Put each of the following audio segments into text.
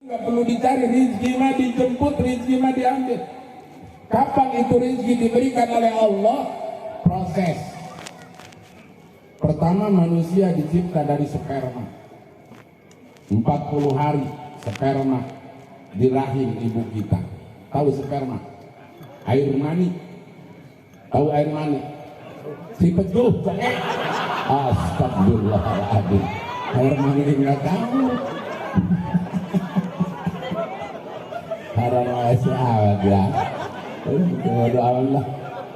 Nggak perlu dicari, rizki mah dijemput, rizki mah diambil. Kapan itu rizki diberikan oleh Allah? Proses. Pertama, manusia dicipta dari sperma. 40 hari sperma di rahim ibu kita. Tahu sperma? Air mani. Tahu air mani? Si pejuh. Astagfirullahaladzim. Air mani nggak tahu. Haram masih awet ya. Doa Allah.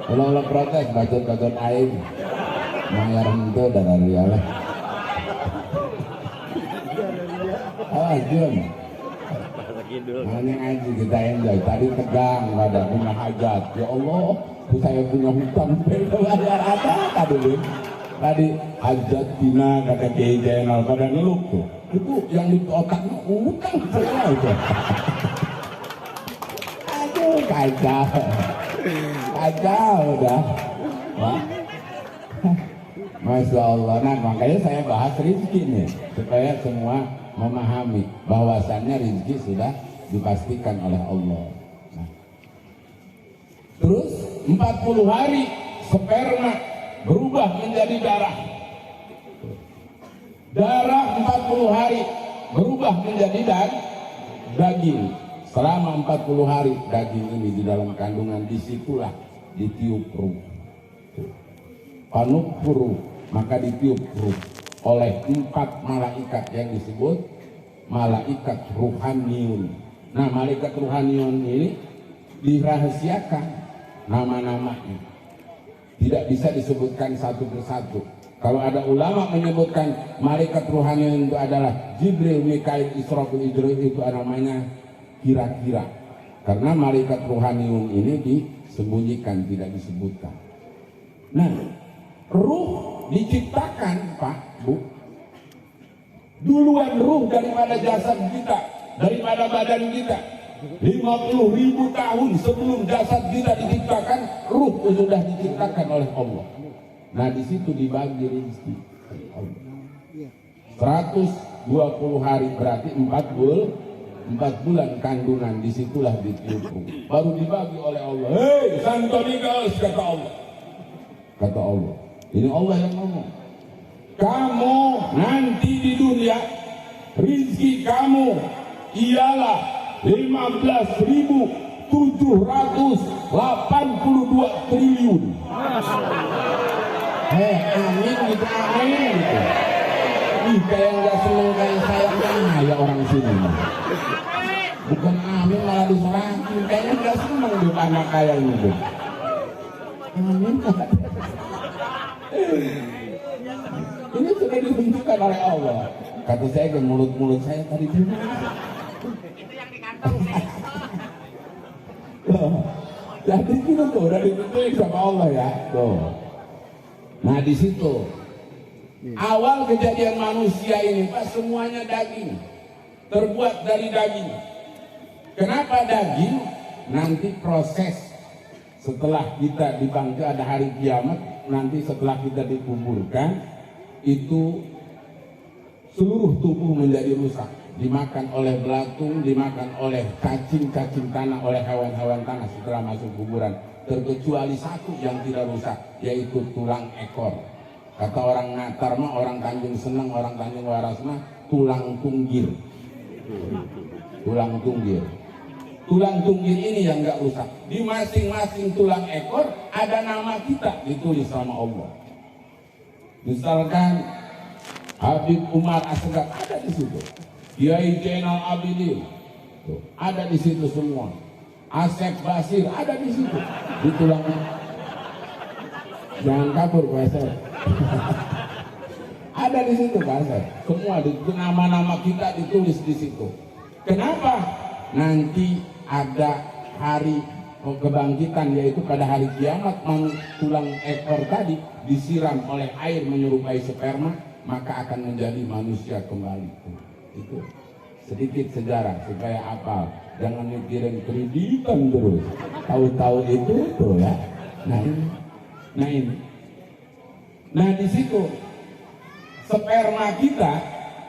Allah protes bacot-bacot air. Mayar itu dari Allah. Jun. Hanya ngaji kita enjoy. Tadi tegang, nggak ada punya hajat. Ya Allah, saya punya hutang. Bayar apa tadi? Tadi hajat Tina kata Kiai Jainal pada ngeluk tuh. Itu yang di otaknya hutang semua itu. Aduh, kacau udah. Wah. Masya Allah. Nah makanya saya bahas rezeki nih supaya semua memahami bahwasannya rezeki sudah dipastikan oleh Allah. Nah. Terus 40 hari sperma berubah menjadi darah. Darah 40 hari berubah menjadi daging. Selama 40 hari daging ini di dalam kandungan, disitulah ditiup ruh. Panupuru, maka ditiup ruh oleh 4 malaikat yang disebut malaikat ruhaniun. Nah, malaikat ruhaniun ini dirahasiakan nama-namanya. Tidak bisa disebutkan satu persatu. Kalau ada ulama menyebutkan malaikat ruhaniun itu adalah Jibril, Mikail, Israfil, Idris, itu namanya kira-kira. Karena malaikat ruhaniun ini disembunyikan, tidak disebutkan. Nah, ruh diciptakan, Pak, Bu. Duluan ruh daripada jasad kita, daripada badan kita. 50.000 tahun sebelum jasad kita diciptakan, ruh sudah diciptakan oleh Allah. Nah, di situ dibagi rezeki. 120 hari berarti 4 bulan kandungan, disitulah ditiup ruh. Baru dibagi oleh Allah. Hei, Santonikas, kata Allah. Kata Allah. Ini Allah yang ngomong. Kamu nanti di dunia, rizki kamu ialah 15.782 triliun. Amin gitu, amin gitu. Ih, kayak nggak seneng kayak saya ya orang sini. Bukan amin malah diserahin. Kayaknya nggak seneng di anak kayak gitu. Amin. Ini sudah ditentukan oleh Allah. Kata saya ke mulut saya tadi itu. Itu yang di kantong sih. Jadi itu tuh udah ditentuin sama Allah ya. Tuh. Nah di situ awal kejadian manusia ini Pak, semuanya daging, terbuat dari daging. Kenapa daging? Nanti proses setelah kita dibangkit, ada hari kiamat, nanti setelah kita dikuburkan, itu seluruh tubuh menjadi rusak, dimakan oleh belatung, dimakan oleh cacing-cacing tanah, oleh hewan-hewan tanah setelah masuk kuburan, terkecuali satu yang tidak rusak, yaitu tulang ekor. Kata orang Natar mah, orang Tanjung Senang, orang Tanjung Waras mah, tulang tunggir. Tulang tunggir. Tulang tunggir ini yang nggak rusak. Di masing-masing tulang ekor ada nama kita ditulis sama Allah. Misalkan Habib Umar Asgaf ada di situ. Kiai Zainal Abidin ada di situ semua. Asep Basir ada di situ. Di tulang. Jangan kabur Pak Asep. Ada di situ Pak Asep. Semua nama-nama kita ditulis di situ. Kenapa? Nanti ada hari kebangkitan, yaitu pada hari kiamat, tulang ekor tadi disiram oleh air menyerupai sperma, maka akan menjadi manusia kembali. Itu sedikit sejarah supaya apal, jangan mikirin kreditan terus, tahu-tahu itu tuh ya. Nah ini, nah di situ sperma kita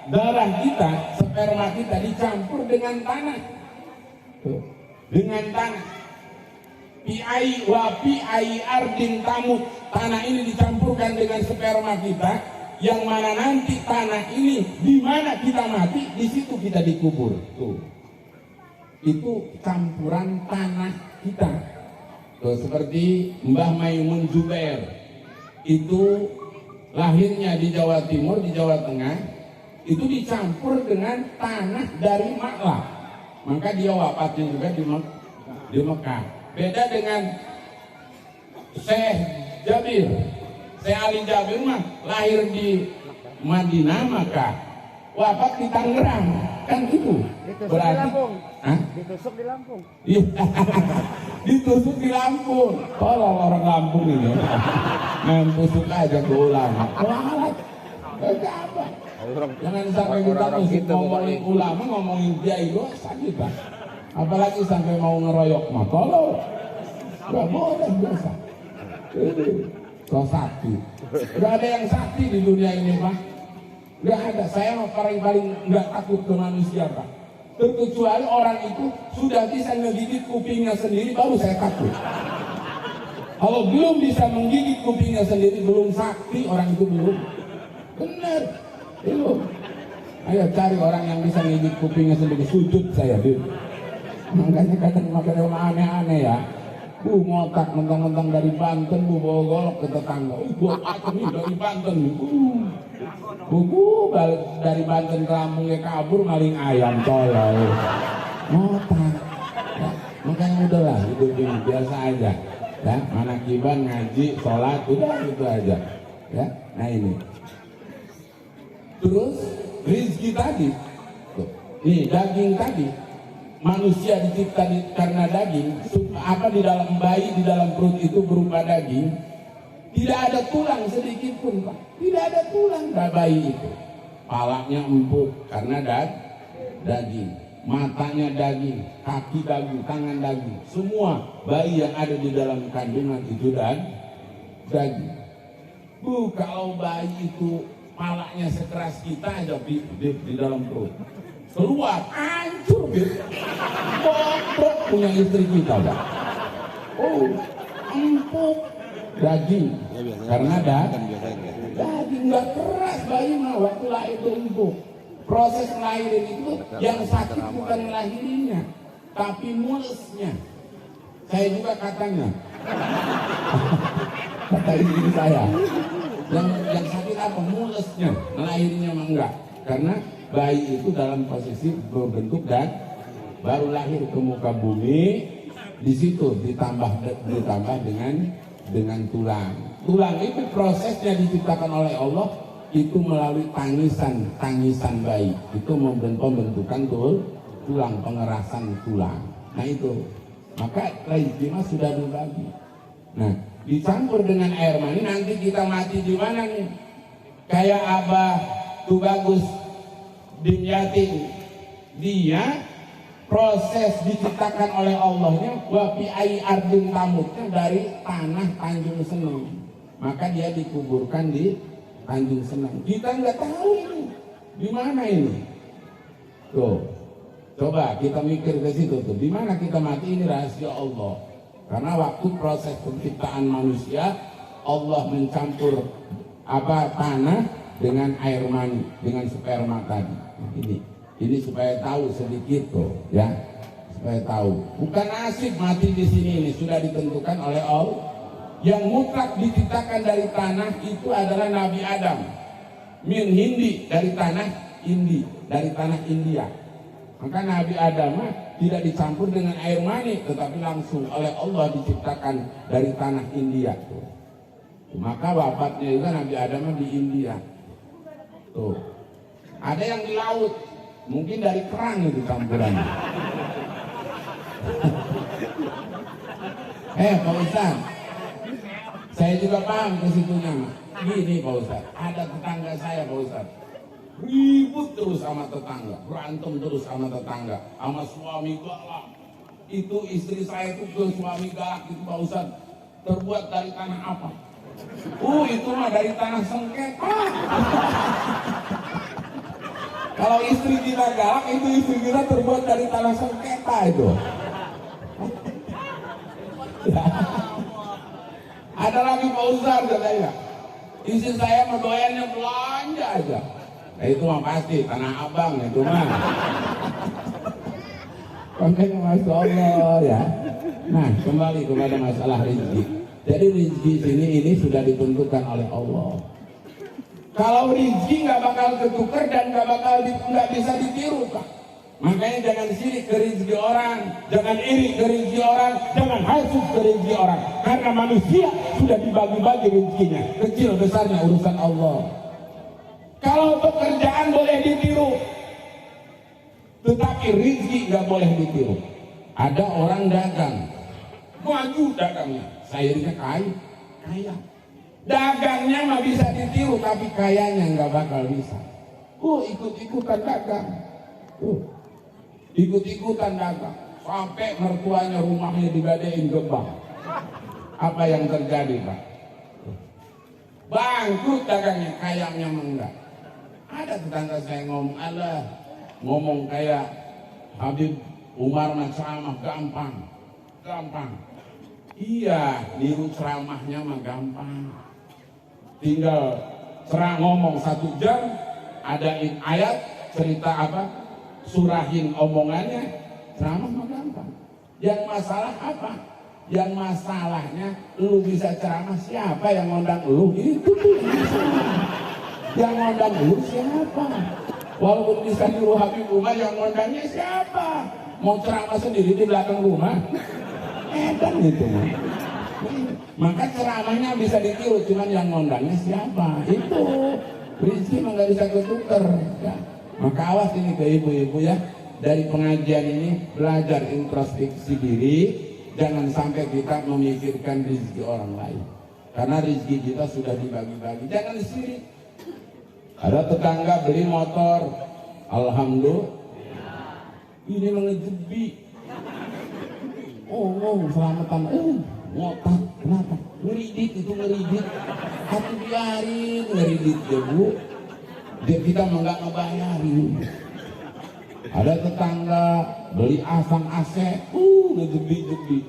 darah kita, sperma kita dicampur dengan tanah. Tuh, dengan tanah. Pi'ai wa pi'ai ardin tamut. Tanah ini dicampurkan dengan sperma kita, yang mana nanti tanah ini di mana kita mati, di situ kita dikubur. Tuh. Itu campuran tanah kita. Tuh, seperti Mbah Maimun Zubair. Itu lahirnya di Jawa Timur, di Jawa Tengah, itu dicampur dengan tanah dari Makkah. Maka dia wafatnya juga di Mekah. Beda dengan Syekh Jabir. Syekh Ali Jabir mah lahir di Madinah, maka wafat di Tangerang. Kan itu. Berarti ditusuk di Lampung. Iya. Ditusuk di Lampung. Kalau orang Lampung ini main tusuk aja ke ulama. Walat. Apa? Jangan sampai kita musik ngomongin ulama, ngomongin kiai dosa kita. Apalagi sampai mau ngeroyok mah. Kalau nggak boleh dosa. So sakti. Nggak ada yang sakti di dunia ini, Pak. Nggak ada. Saya mah paling nggak takut ke manusia, Pak. Terkecuali orang itu sudah bisa ngegigit kupingnya sendiri, baru saya takut. Kalau belum bisa menggigit kupingnya sendiri, belum sakti, orang itu belum. Benar, belum. Ayo cari orang yang bisa ngigit kupingnya sendiri, sujud saya dulu. Makanya kadang makan aneh-aneh ya. Ngotak mentang-mentang dari Banten, bawa golok ke tetangga. Bawa nih dari Banten. Balik dari Banten ke Lampung ya kabur maling ayam tolol. Ngotak. Ya, makanya udahlah hidup ini biasa aja. Ya, manakiban, ngaji, sholat, udah itu aja. Ya, nah ini. Terus rezeki tadi, tuh, nih daging tadi. Manusia dicipta karena daging. Apa di dalam bayi, di dalam perut itu berupa daging. Tidak ada tulang sedikit pun, Pak. Tidak ada tulang bayi itu. Palanya empuk karena daging. Matanya daging, kaki daging, tangan daging. Semua bayi yang ada di dalam kandungan itu daging. Kalau bayi itu palanya sekeras kita aja di dalam perut. Keluar, hancur gitu. Bobrok punya istri kita, Pak. Oh, empuk daging. Karena daging nggak keras bayi mah waktu lahir itu empuk. Proses ngelahirin itu yang sakit bukan ngelahirinnya, tapi mulesnya. Saya juga katanya. Kata istri saya. Yang sakit apa? Mulesnya. Ngelahirinnya mah enggak. Karena bayi itu dalam posisi berbentuk dan baru lahir ke muka bumi, di situ ditambah dengan tulang. Tulang itu prosesnya diciptakan oleh Allah itu melalui tangisan bayi. Itu membentukan tulang, pengerasan tulang. Nah itu, maka rezeki sudah dibagi. Nah, dicampur dengan air mani, nanti kita mati di mana nih? Kayak Abah Tubagus Dimyati, dia proses diciptakan oleh Allahnya wa fi ai ardin tamutnya dari tanah Tanjung Seneng, maka dia dikuburkan di Tanjung Seneng. Kita nggak tahu ini di mana ini. Tuh, coba kita mikir ke situ tuh, di mana kita mati, ini rahasia Allah. Karena waktu proses penciptaan manusia, Allah mencampur tanah dengan air mani, dengan sperma tadi. Ini supaya tahu sedikit tuh, ya, supaya tahu. Bukan nasib mati di sini, ini sudah ditentukan oleh Allah. Yang mutlak diciptakan dari tanah itu adalah Nabi Adam. Min Hindi, dari tanah India. Maka Nabi Adam tidak dicampur dengan air mani, tetapi langsung oleh Allah diciptakan dari tanah India. Tuh. Maka wafatnya juga Nabi Adam di India. Tuh. Ada yang di laut, mungkin dari kerang itu campurannya. Pak Ustaz, saya juga paham ke situnya. Gini Pak Ustaz, ada tetangga saya Pak Ustaz, ribut terus sama tetangga, berantem terus sama tetangga, sama suami galak. Itu istri saya itu ke suami galak itu Pak Ustaz, terbuat dari tanah apa? Itu mah dari tanah sengketa. Kalau istri kita galak, itu istri kita terbuat dari tanah sengketa itu. Ada lagi Pak Ustaz katanya, istri saya mendoyannya belanja aja. Nah, itu mah pasti tanah abang itu mah. Makanya Masya Allah ya. Nah, kembali kepada masalah rezeki. Jadi rezeki ini sudah ditentukan oleh Allah. Kalau rezeki nggak bakal ketukar dan nggak bisa ditiru, Pak. Makanya jangan sirik ke rezeki orang, jangan iri ke rezeki orang, jangan hasut ke rezeki orang. Karena manusia sudah dibagi-bagi rezekinya, kecil besarnya urusan Allah. Kalau pekerjaan boleh ditiru, tetapi rezeki nggak boleh ditiru. Ada orang dagang, maju dagangnya, sayurnya kaya. Dagangnya mah bisa ditiru, tapi kayanya nggak bakal bisa. Ikut-ikutan dagang, ikut-ikutan dagang, sampai mertuanya rumahnya digadein gebang. Apa yang terjadi, Pak? Bangkrut dagangnya, kayanya enggak. Ada tetangga saya ngomong kayak Habib Umar ceramah gampang. Iya, niru ceramahnya mah gampang. Tinggal ngomong 1 jam, adain ayat, cerita apa, surahin omongannya, ceramah mah gampang. Yang masalah apa? Yang masalahnya lu bisa ceramah, siapa yang ngundang lu? Itu tuh yang ngundang lu siapa? Walaupun bisa niru Habib Umar, yang ngundangnya siapa? Mau ceramah sendiri di belakang rumah? Edan itu mah. Maka ceramahnya bisa ditiru, cuman yang ngundangnya siapa? Itu rezeki mah nggak bisa ketukar ya. Maka awas ini ke ibu-ibu ya, dari pengajian ini belajar introspeksi diri, jangan sampai kita memikirkan rezeki orang lain, karena rezeki kita sudah dibagi-bagi. Jangan sirik. Ada tetangga beli motor, alhamdulillah, ini mengejebi. Selamatan, ngotak, kenapa? Ngeridit itu ngeridit. Hati biarin ngeridit ya Bu. Dia kita mah nggak ngebayarin. Ada tetangga beli asam AC, ngejebi-jebi.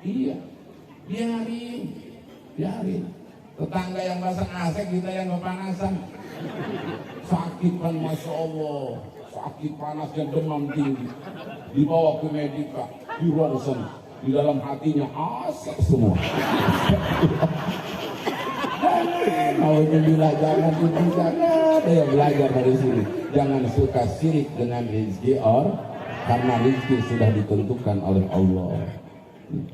Iya, biarin. Tetangga yang pasang AC, kita yang kepanasan. Sakit kan, Masya Allah. Sakit panasnya, demam tinggi, dibawa ke medika, di ronsen, di dalam hatinya asik semua. Alhamdulillah, jangan ada yang belajar dari sini. Jangan suka sirik dengan rezeki karena rezeki sudah ditentukan oleh Allah.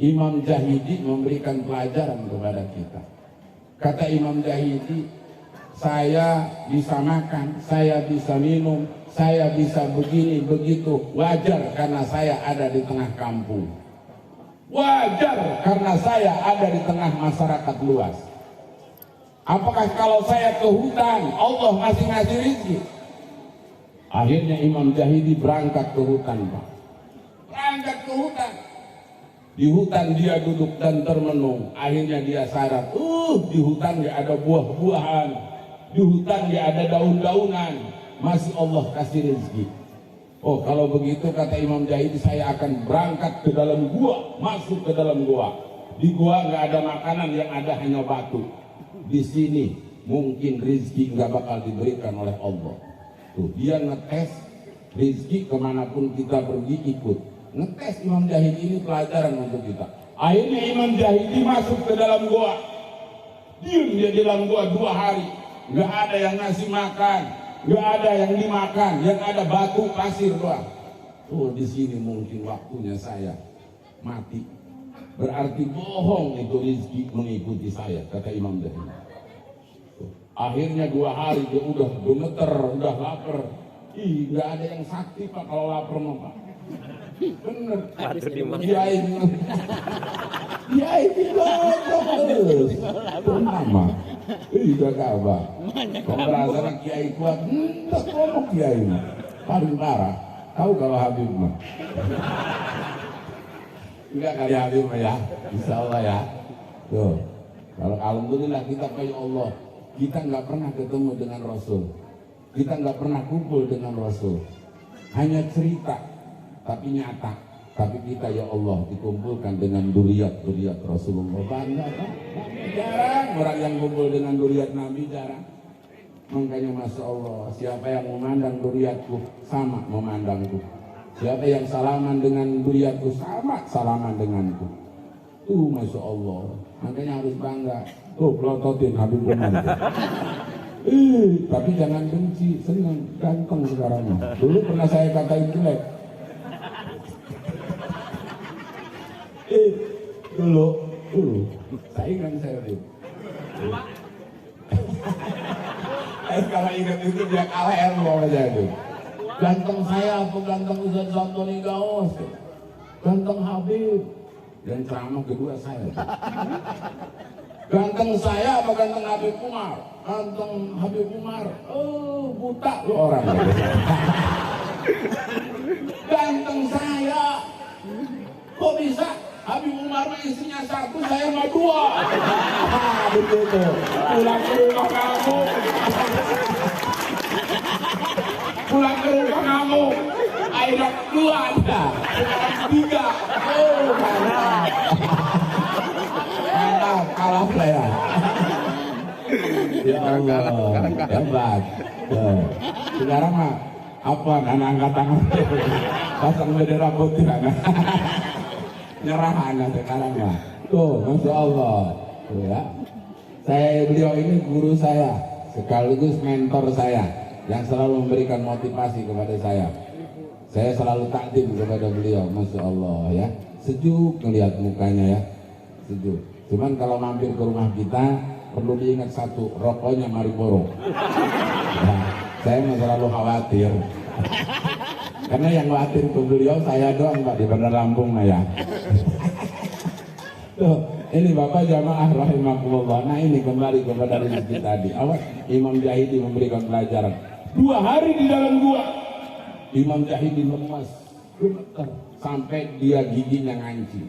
Imam Jahidi memberikan pelajaran kepada kita. Kata Imam Jahidi, saya bisa makan, saya bisa minum, saya bisa begini begitu, wajar karena saya ada di tengah kampung, wajar karena saya ada di tengah masyarakat luas. Apakah kalau saya ke hutan Allah masih ngasih rezeki? Akhirnya Imam Jahidi berangkat ke hutan, Pak. Berangkat ke hutan. Di hutan dia duduk dan termenung. Akhirnya dia sadar, di hutan nggak ada buah-buahan, di hutan nggak ada daun-daunan, masih Allah kasih rezeki. Oh, kalau begitu kata Imam Jahidi, saya akan berangkat ke dalam gua, masuk ke dalam gua. Di gua nggak ada makanan, yang ada hanya batu. Di sini mungkin rezeki nggak bakal diberikan oleh Allah. Tuh, dia ngetes rezeki kemanapun kita pergi ikut. Ngetes Imam Jahidi ini pelajaran untuk kita. Akhirnya Imam Jahidi masuk ke dalam gua. Diam dia di dalam gua 2 hari. Nggak ada yang ngasih makan, nggak ada yang dimakan, yang ada batu pasir doang. Oh, di sini mungkin waktunya saya mati. Berarti bohong itu rezeki mengikuti saya, kata Imam Jahidi. Akhirnya 2 hari dia udah gemeter, udah lapar. Nggak ada yang sakti Pak kalau lapar mah Pak. Bener. Kiai terus. Nama. Udah kabar. Kok merasa Kiai kuat? Tak ngomong Kiai mah. Paling parah. Tahu kalau Habib mah. Enggak kali Habib mah ya. Insya Allah ya. Tuh. Kalau alhamdulillah kita kayak Allah. Kita nggak pernah ketemu dengan Rasul. kita nggak pernah kumpul dengan Rasul, hanya cerita tapi nyata. Tapi kita ya Allah dikumpulkan dengan duriat Rasulullah. Bangga kan? Jarang orang yang kumpul dengan duriat Nabi, jarang. Makanya Masya Allah, siapa yang memandang duriatku sama memandangku. Siapa yang salaman dengan duriatku sama salaman denganku. Tuh Masya Allah, makanya harus bangga. Tuh pelototin Habib Umar. Tapi jangan benci, senang, ganteng sekarang. Dulu pernah saya katain jelek. Dulu, saingan saya tuh. Kalau ingat itu dia kalah elmo aja tuh. Ganteng saya apa ganteng Ustaz Santoni Gaos? Ganteng Habib. Yang ceramah kedua saya. Ganteng saya apa ganteng Habib Umar? Ganteng Habib Umar. Oh, buta lu orang. Ganteng saya. Kok bisa? Habib Umar isinya satu, saya mah dua. Begitu. Pulang ke rumah kamu. Pulang ke rumah kamu. Akhirnya dua ada. Tiga. Oh, mantap. Mantap, kalah saya. Ya Allah, hebat. Sekarang mah apa? Anak angkat tangan. Pasang bendera putih anak. Nyerah anak sekarang ya. Tuh, Masya Allah. Tuh ya. Beliau ini guru saya, sekaligus mentor saya, yang selalu memberikan motivasi kepada saya. Saya selalu takdim kepada beliau, Masya Allah ya. Sejuk melihat mukanya ya, sejuk. Cuman kalau mampir ke rumah kita, perlu diingat satu, rokoknya Marlboro. Ya, saya selalu khawatir. Karena yang khawatir ke beliau saya doang Pak di Bandar Lampung ya. Tuh, ini Bapak jamaah rahimakumullah. Nah ini kembali kepada rezeki tadi. Awas Imam Jahidi memberikan pelajaran. 2 hari di dalam gua. Imam Jahidi lemas, gemeter sampai dia giginya nganci.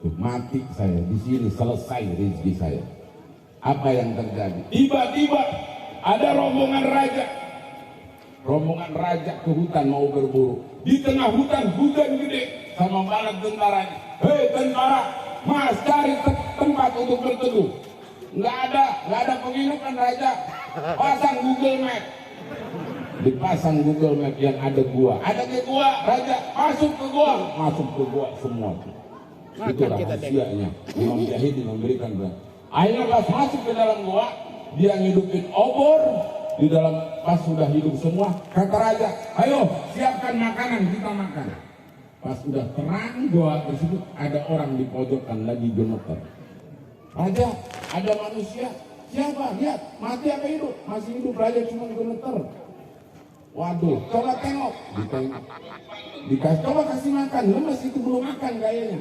Tuh, mati saya di sini, selesai rezeki saya. Apa yang terjadi? Tiba-tiba ada rombongan raja. Rombongan raja ke hutan mau berburu. Di tengah hutan hujan gede sama balak tentaranya. Hei tentara, mas cari tempat untuk berteduh. Nggak ada penginapan raja. Pasang Google Map. Dipasang Google Map yang ada gua. Ada ke gua, raja masuk ke gua semua. Itu rahasianya. Imam Jahidi memberikan gua. Akhirnya pas masuk ke dalam gua, dia ngidupin obor. Di dalam pas sudah hidup semua, kata raja, ayo siapkan makanan, kita makan. Pas sudah terang goa tersebut, ada orang di pojokan lagi gemeter. Raja, ada manusia. Siapa? Lihat, mati apa hidup? Masih hidup, raja cuma gemeter. Waduh, coba tengok. Ditengok. Dikasih, coba kasih makan. Lemes itu belum makan kayaknya.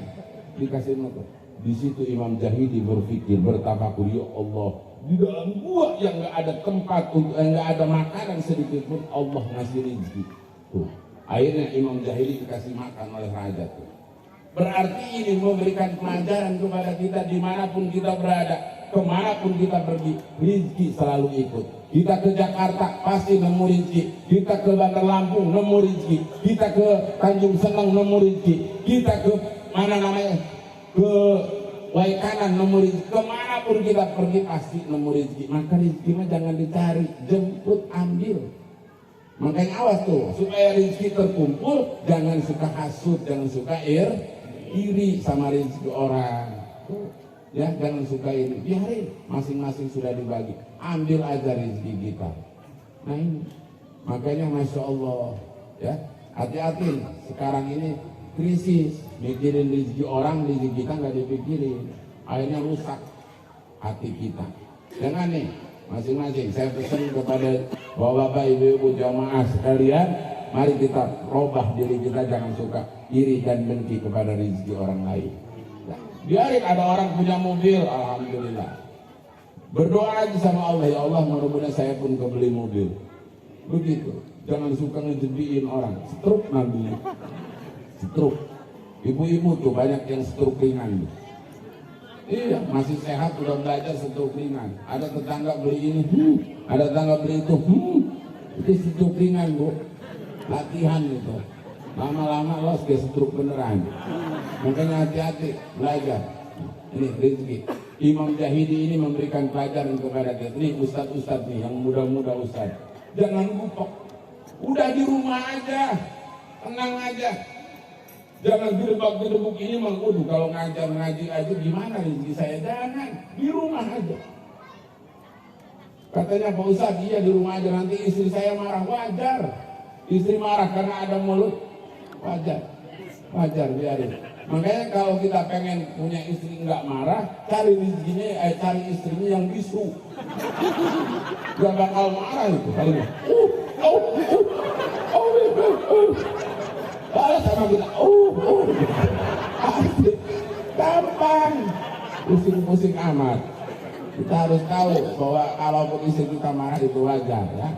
Dikasih makan. Di situ Imam Jahidi berpikir, bertafakur, ya Allah. Di dalam gua yang nggak ada tempat untuk nggak ada makanan sedikit pun Allah ngasih rezeki. Tuh, akhirnya Imam Jahidi dikasih makan oleh raja tuh. Berarti ini memberikan pelajaran kepada kita dimanapun kita berada, kemanapun kita pergi, rezeki selalu ikut. Kita ke Jakarta pasti nemu rezeki, kita ke Bandar Lampung nemu rezeki, kita ke Tanjung Seneng nemu rezeki, kita ke mana namanya ke Waikanan nemu rezeki, kemanapun kita pergi pasti nemu rezeki. Maka rezeki mah jangan dicari, jemput, ambil. Makanya awas tuh, supaya rezeki terkumpul, jangan suka hasut, jangan suka iri sama rezeki orang. Ya, jangan suka iri, biarin, masing-masing sudah dibagi. Ambil aja rezeki kita. Nah ini, makanya Masya Allah, ya hati-hati sekarang ini krisis, mikirin rezeki orang, rezeki kita nggak dipikirin, akhirnya rusak hati kita. Jangan nih, masing-masing saya pesan kepada bapak-bapak, ibu-ibu, jamaah sekalian, mari kita robah diri kita, jangan suka iri dan benci kepada rezeki orang lain. Nah, biarin ada orang punya mobil, alhamdulillah. Berdoa aja sama Allah, ya Allah mudah-mudahan saya pun kebeli mobil. Begitu, jangan suka ngejebiin orang, stroke nanti. Stroke, ibu-ibu tuh banyak yang stroke ringan. Iya, masih sehat udah belajar setruklingan. Ada tetangga beli ini, ada tetangga beli itu, itu setruklingan bu, latihan gitu. Lama-lama los dia setruk beneran. Makanya hati-hati belajar. Ini rezeki. Imam Jahidi ini memberikan pelajaran kepada kita. Ini ustadz-ustadz nih, yang muda-muda ustadz. Jangan gupok. Udah di rumah aja, tenang aja. Jangan gedebak-gedebuk ini mengkudu. Kalau ngajar ngaji aja gimana rezeki saya? Jangan, di rumah aja. Katanya Pak Ustadz, iya di rumah aja, nanti istri saya marah. Wajar. Istri marah karena ada mulut. Wajar. Wajar, biarin. Makanya kalau kita pengen punya istri nggak marah, cari rezekinya, cari istrinya yang bisu. Gak bakal marah itu. Kalau balas sama kita, gampang, pusing-pusing amat. Kita harus tahu bahwa kalaupun istri kita marah itu wajar, ya,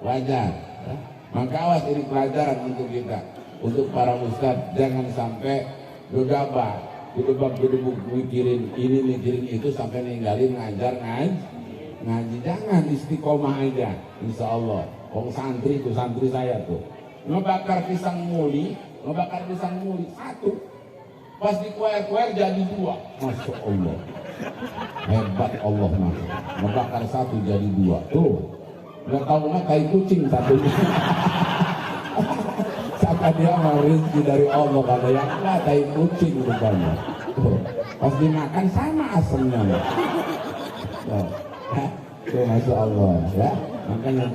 wajar. Ya. Maka awas, ini pelajaran untuk kita, untuk para ustadz, jangan sampai gegabah, gedebak-gedebuk mikirin ini mikirin itu sampai ninggalin ngajar ngaji. Jangan, istiqomah aja, insya Allah. Santri itu santri saya tuh. Ngebakar pisang muli satu, pas dikuer-kuer jadi dua. Masya Allah, hebat Allah mah. Ngebakar satu jadi dua tuh. Nggak tahu nggak kayak kucing satunya. Saka dia mau rezeki dari Allah, kata yang nggak kayak kucing rupanya. Tuh, pas dimakan sama asemnya. Tuh, masya Allah ya. Makanya